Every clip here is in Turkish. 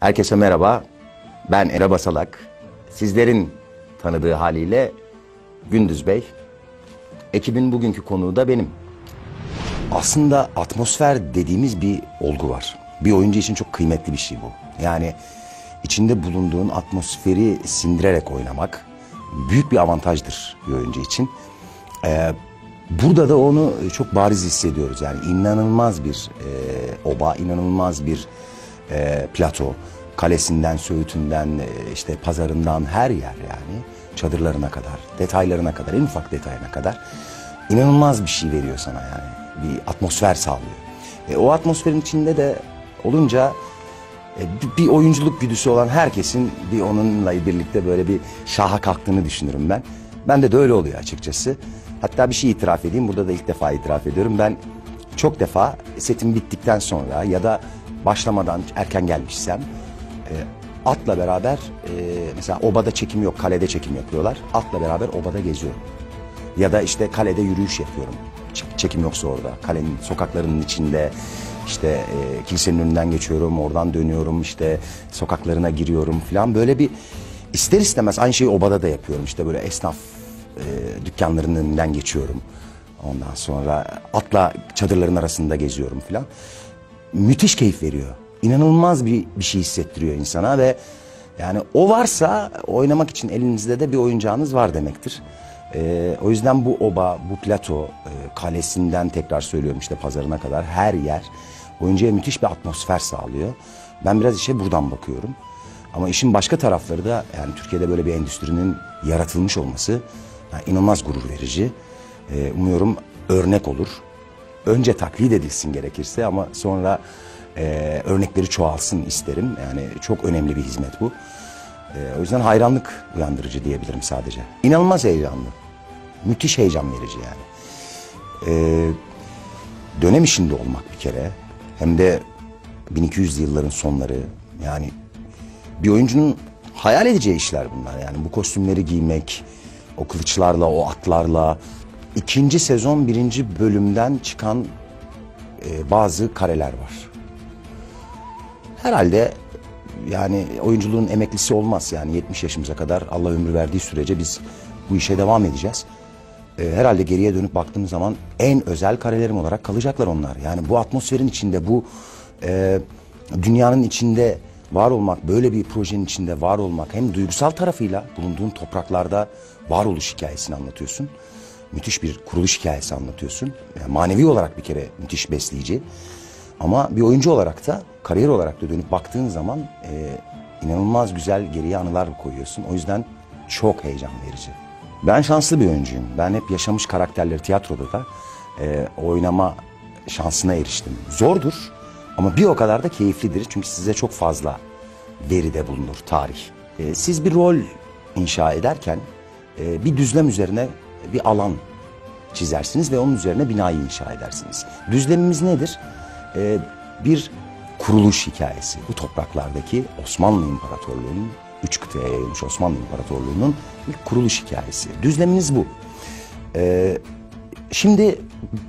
Herkese merhaba. Ben Emre Basalak. Sizlerin tanıdığı haliyle Gündüz Bey. Ekibin bugünkü konuğu da benim. Aslında atmosfer dediğimiz bir olgu var. Bir oyuncu için çok kıymetli bir şey bu. Yani içinde bulunduğun atmosferi sindirerek oynamak büyük bir avantajdır bir oyuncu için. Burada da onu çok bariz hissediyoruz. Yani inanılmaz bir oba, inanılmaz bir plato. Kalesinden, söğütünden, işte pazarından her yer yani. Çadırlarına kadar, detaylarına kadar, en ufak detayına kadar inanılmaz bir şey veriyor sana yani. Bir atmosfer sağlıyor. O atmosferin içinde de olunca bir oyunculuk güdüsü olan herkesin bir onunla birlikte böyle bir şaha kalktığını düşünürüm ben. Bende de öyle oluyor açıkçası. Hatta bir şey itiraf edeyim. Burada da ilk defa itiraf ediyorum. Ben çok defa setim bittikten sonra ya da başlamadan erken gelmişsem atla beraber mesela obada çekim yok, kalede çekim yapıyorlar. Atla beraber obada geziyorum. Ya da işte kalede yürüyüş yapıyorum. Çekim yoksa orada. Kalenin sokaklarının içinde işte kilisenin önünden geçiyorum, oradan dönüyorum, işte sokaklarına giriyorum falan. Böyle bir ister istemez aynı şeyi obada da yapıyorum. İşte böyle esnaf dükkanlarının önünden geçiyorum. Ondan sonra atla çadırların arasında geziyorum falan. Müthiş keyif veriyor. İnanılmaz bir şey hissettiriyor insana ve yani o varsa oynamak için elinizde de bir oyuncağınız var demektir. O yüzden bu oba, bu plato, kalesinden tekrar söylüyorum işte pazarına kadar her yer oyuncuya müthiş bir atmosfer sağlıyor. Ben biraz işe buradan bakıyorum. Ama işin başka tarafları da yani Türkiye'de böyle bir endüstrinin yaratılmış olması yani inanılmaz gurur verici. Umuyorum örnek olur. Önce taklit edilsin gerekirse ama sonra örnekleri çoğalsın isterim. Yani çok önemli bir hizmet bu. O yüzden hayranlık uyandırıcı diyebilirim sadece. İnanılmaz heyecanlı. Müthiş heyecan verici yani. Dönem işinde olmak bir kere. Hem de 1200'lü yılların sonları. Yani bir oyuncunun hayal edeceği işler bunlar. Yani bu kostümleri giymek, o kılıçlarla, o atlarla. İkinci sezon 1. bölümden çıkan bazı kareler var. Herhalde yani oyunculuğun emeklisi olmaz yani 70 yaşımıza kadar Allah ömür verdiği sürece biz bu işe devam edeceğiz. Herhalde geriye dönüp baktığım zaman en özel karelerim olarak kalacaklar onlar. Yani bu atmosferin içinde, bu dünyanın içinde var olmak, böyle bir projenin içinde var olmak hem duygusal tarafıyla bulunduğun topraklarda varoluş hikayesini anlatıyorsun. Müthiş bir kuruluş hikayesi anlatıyorsun. Yani manevi olarak bir kere müthiş besleyici. Ama bir oyuncu olarak da, kariyer olarak da dönüp baktığın zaman inanılmaz güzel geriye anılar koyuyorsun. O yüzden çok heyecan verici. Ben şanslı bir oyuncuyum. Ben hep yaşamış karakterleri tiyatroda da oynama şansına eriştim. Zordur ama bir o kadar da keyiflidir. Çünkü size çok fazla veride bulunur tarih. Siz bir rol inşa ederken bir düzlem üzerine bir alan çizersiniz ve onun üzerine binayı inşa edersiniz. Düzlemimiz nedir? Bir kuruluş hikayesi. Bu topraklardaki Osmanlı İmparatorluğu'nun, 3 kıtaya yayılmış Osmanlı İmparatorluğu'nun bir kuruluş hikayesi. Düzleminiz bu. Şimdi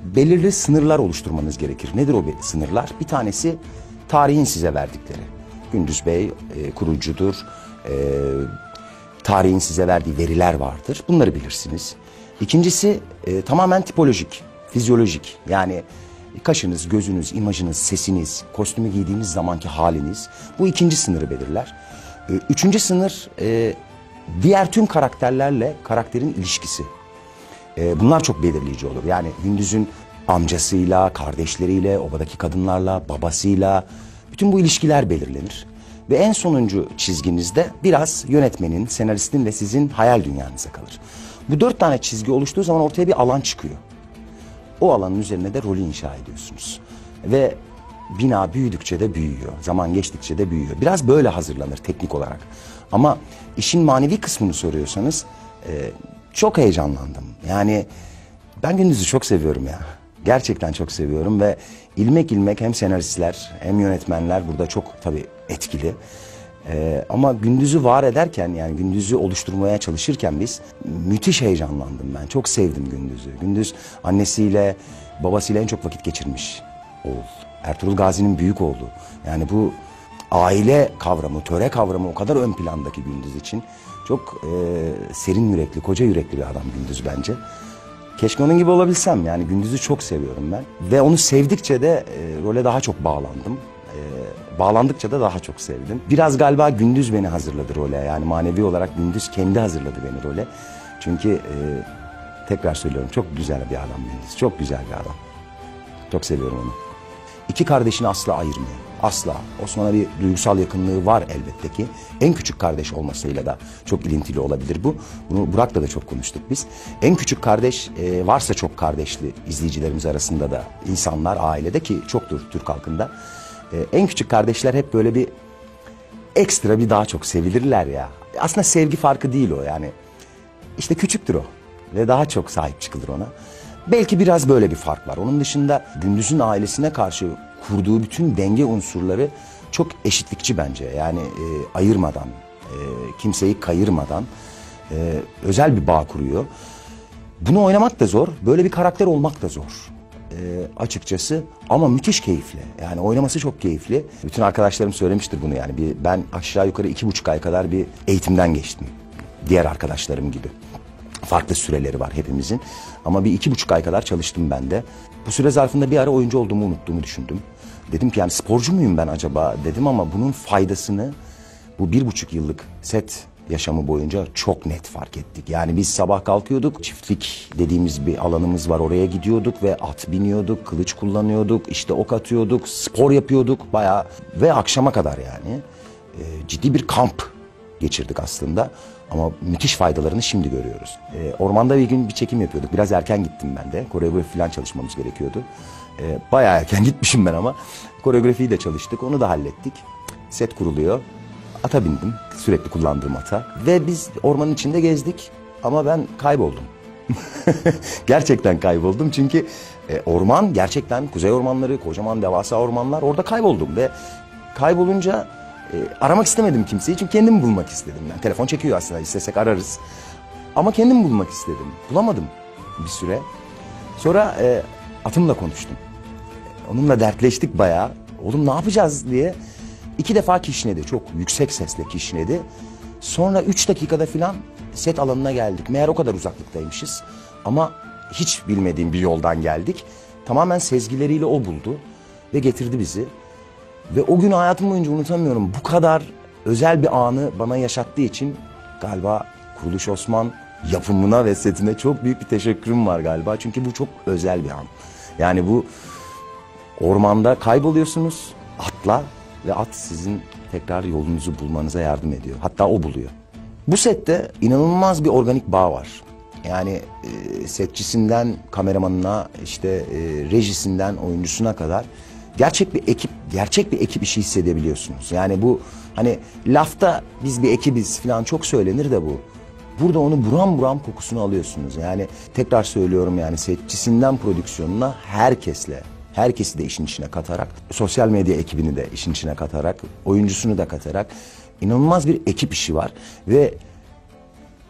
belirli sınırlar oluşturmanız gerekir. Nedir o sınırlar? Bir tanesi tarihin size verdikleri. Gündüz Bey kurucudur. Tarihin size verdiği veriler vardır. Bunları bilirsiniz. İkincisi tamamen tipolojik, fizyolojik. Yani kaşınız, gözünüz, imajınız, sesiniz, kostümü giydiğiniz zamanki haliniz. Bu ikinci sınırı belirler. Üçüncü sınır diğer tüm karakterlerle karakterin ilişkisi. Bunlar çok belirleyici olur. Yani Gündüz'ün amcasıyla, kardeşleriyle, obadaki kadınlarla, babasıyla bütün bu ilişkiler belirlenir. Ve en sonuncu çizginizde biraz yönetmenin, senaristin ve sizin hayal dünyanıza kalır. Bu 4 tane çizgi oluştuğu zaman ortaya bir alan çıkıyor. O alanın üzerine de rolü inşa ediyorsunuz. Ve bina büyüdükçe de büyüyor. Zaman geçtikçe de büyüyor. Biraz böyle hazırlanır teknik olarak. Ama işin manevi kısmını soruyorsanız çok heyecanlandım. Yani ben Gündüz'ü çok seviyorum ya. Gerçekten çok seviyorum ve ilmek ilmek hem senaristler hem yönetmenler burada çok tabii etkili. Ama Gündüz'ü var ederken yani Gündüz'ü oluşturmaya çalışırken biz müthiş heyecanlandım ben. Çok sevdim Gündüz'ü. Gündüz annesiyle babasıyla en çok vakit geçirmiş oğul. Ertuğrul Gazi'nin büyük oğlu. Yani bu aile kavramı, töre kavramı o kadar ön plandaki Gündüz için. Çok serin yürekli, koca yürekli bir adam Gündüz bence. Keşke onun gibi olabilsem. Yani Gündüz'ü çok seviyorum ben. Ve onu sevdikçe de role daha çok bağlandım. Bağlandıkça da daha çok sevdim. Biraz galiba Gündüz beni hazırladı role. Yani manevi olarak Gündüz kendi hazırladı beni role. Çünkü tekrar söylüyorum, çok güzel bir adam Gündüz. Çok güzel bir adam. Çok seviyorum onu. İki kardeşini asla ayırmıyor. Asla. Osman'a bir duygusal yakınlığı var elbette ki. En küçük kardeş olmasıyla da çok ilintili olabilir bu. Bunu Burak'la da çok konuştuk biz. En küçük kardeş varsa çok kardeşli izleyicilerimiz arasında da insanlar ailede, ki çoktur Türk halkında. En küçük kardeşler hep böyle bir ekstra bir daha çok sevilirler ya. Aslında sevgi farkı değil o yani. İşte küçüktür o ve daha çok sahip çıkılır ona. Belki biraz böyle bir fark var. Onun dışında Gündüz'ün ailesine karşı kurduğu bütün denge unsurları çok eşitlikçi bence. Yani ayırmadan, kimseyi kayırmadan özel bir bağ kuruyor. Bunu oynamak da zor, böyle bir karakter olmak da zor. Açıkçası ama müthiş keyifli. Yani oynaması çok keyifli. Bütün arkadaşlarım söylemiştir bunu yani. Ben aşağı yukarı 2,5 ay kadar bir eğitimden geçtim. Diğer arkadaşlarım gibi. Farklı süreleri var hepimizin. Ama bir 2,5 ay kadar çalıştım ben de. Bu süre zarfında bir ara oyuncu olduğumu unuttuğumu düşündüm. Dedim ki yani sporcu muyum ben acaba dedim, ama bunun faydasını bu 1,5 yıllık set yaşamı boyunca çok net fark ettik. Yani biz sabah kalkıyorduk, çiftlik dediğimiz bir alanımız var, oraya gidiyorduk ve at biniyorduk, kılıç kullanıyorduk, işte ok atıyorduk, spor yapıyorduk bayağı ve akşama kadar yani ciddi bir kamp geçirdik aslında. Ama müthiş faydalarını şimdi görüyoruz. Ormanda bir gün bir çekim yapıyorduk. Biraz erken gittim ben de. Koreografi falan çalışmamız gerekiyordu. Bayağı erken gitmişim ben ama. Koreografiyi de çalıştık. Onu da hallettik. Set kuruluyor. Ata bindim. Sürekli kullandığım ata. Ve biz ormanın içinde gezdik. Ama ben kayboldum. Gerçekten kayboldum. Çünkü orman gerçekten, kuzey ormanları, kocaman devasa ormanlar. Orada kayboldum ve kaybolunca aramak istemedim kimseyi, çünkü kendim bulmak istedim. Yani telefon çekiyor aslında, istesek ararız. Ama kendim bulmak istedim. Bulamadım bir süre. Sonra atımla konuştum. Onunla dertleştik bayağı. Oğlum ne yapacağız diye. 2 defa kişnedi. Çok yüksek sesle kişnedi. Sonra 3 dakikada filan set alanına geldik. Meğer o kadar uzaklıktaymışız. Ama hiç bilmediğim bir yoldan geldik. Tamamen sezgileriyle o buldu ve getirdi bizi. Ve o günü hayatım boyunca unutamıyorum. Bu kadar özel bir anı bana yaşattığı için galiba Kuruluş Osman yapımına ve setine çok büyük bir teşekkürüm var galiba. Çünkü bu çok özel bir an. Yani bu ormanda kayboluyorsunuz atla ve at sizin tekrar yolunuzu bulmanıza yardım ediyor. Hatta o buluyor. Bu sette inanılmaz bir organik bağ var. Yani setçisinden kameramanına, işte rejisinden oyuncusuna kadar gerçek bir ekip işi hissedebiliyorsunuz. Yani bu hani lafta biz bir ekibiz falan çok söylenir de bu. Burada onu buram buram kokusunu alıyorsunuz. Yani tekrar söylüyorum, yani setçisinden prodüksiyonuna herkesi de işin içine katarak, sosyal medya ekibini de işin içine katarak, oyuncusunu da katarak inanılmaz bir ekip işi var. Ve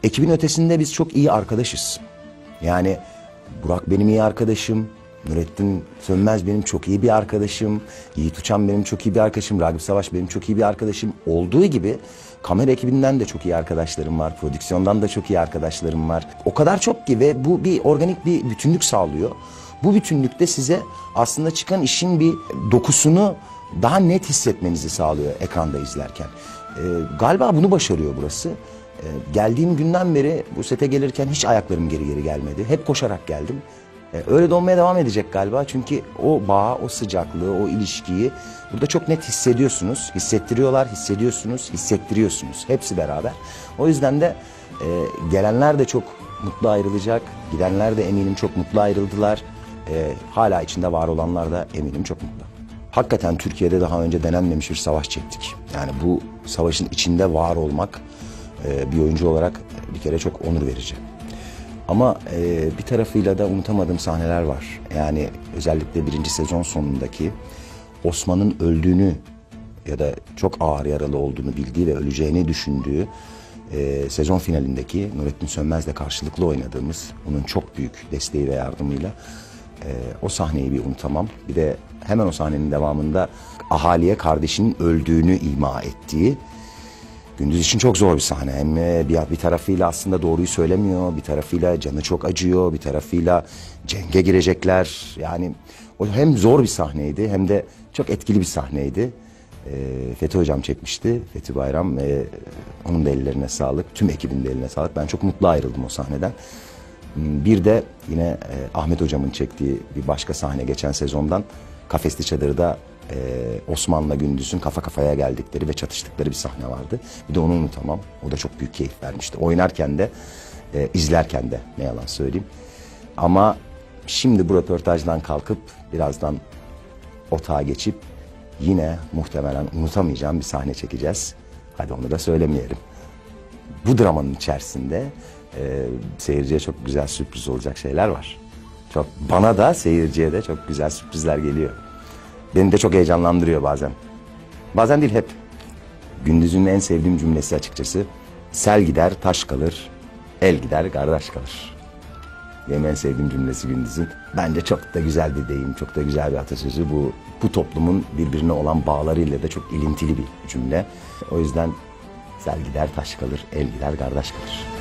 ekibin ötesinde biz çok iyi arkadaşız. Yani Burak benim iyi arkadaşım. Nurettin Sönmez benim çok iyi bir arkadaşım. Yiğit Uçan benim çok iyi bir arkadaşım. Ragıp Savaş benim çok iyi bir arkadaşım. Olduğu gibi kamera ekibinden de çok iyi arkadaşlarım var. Prodüksiyondan da çok iyi arkadaşlarım var. O kadar çok ki ve bu bir organik bir bütünlük sağlıyor. Bu bütünlükte size aslında çıkan işin bir dokusunu daha net hissetmenizi sağlıyor ekranda izlerken. Galiba bunu başarıyor burası. Geldiğim günden beri bu sete gelirken hiç ayaklarım geri gelmedi. Hep koşarak geldim. Öyle de olmaya devam edecek galiba. Çünkü o bağı, o sıcaklığı, o ilişkiyi burada çok net hissediyorsunuz. Hissettiriyorlar, hissediyorsunuz, hissettiriyorsunuz. Hepsi beraber. O yüzden de gelenler de çok mutlu ayrılacak. Gidenler de eminim çok mutlu ayrıldılar. Hala içinde var olanlar da eminim çok mutlu. Hakikaten Türkiye'de daha önce denenmemiş bir savaş çektik. Yani bu savaşın içinde var olmak bir oyuncu olarak bir kere çok onur verici. Ama bir tarafıyla da unutamadığım sahneler var. Yani özellikle 1. sezon sonundaki Osman'ın öldüğünü ya da çok ağır yaralı olduğunu bildiği ve öleceğini düşündüğü sezon finalindeki Nurettin Sönmez'le karşılıklı oynadığımız, onun çok büyük desteği ve yardımıyla o sahneyi bir unutamam. Bir de hemen o sahnenin devamında ahaliye kardeşinin öldüğünü ima ettiği, Gündüz için çok zor bir sahne. Hem bir tarafıyla aslında doğruyu söylemiyor, bir tarafıyla canı çok acıyor, bir tarafıyla cenge girecekler. Yani o hem zor bir sahneydi hem de çok etkili bir sahneydi. Fethi Hocam çekmişti, Fethi Bayram. Onun da ellerine sağlık, tüm ekibin de eline sağlık. Ben çok mutlu ayrıldım o sahneden. Bir de yine Ahmet Hocam'ın çektiği bir başka sahne geçen sezondan Kafesli Çadır'da Osman'la Gündüz'ün kafa kafaya geldikleri ve çatıştıkları bir sahne vardı. Bir de onu unutamam. O da çok büyük keyif vermişti. Oynarken de izlerken de, ne yalan söyleyeyim. Ama şimdi bu röportajdan kalkıp birazdan otağa geçip yine muhtemelen unutamayacağım bir sahne çekeceğiz. Hadi onu da söylemeyelim. Bu dramanın içerisinde seyirciye çok güzel sürpriz olacak şeyler var. Çok, bana da seyirciye de çok güzel sürprizler geliyor. Beni de çok heyecanlandırıyor bazen. Bazen değil, hep. Gündüz'ün en sevdiğim cümlesi açıkçası. Sel gider taş kalır, el gider kardeş kalır. Benim en sevdiğim cümlesi Gündüz'ün. Bence çok da güzel bir deyim, çok da güzel bir atasözü. Bu toplumun birbirine olan bağlarıyla da çok ilintili bir cümle. O yüzden sel gider taş kalır, el gider kardeş kalır.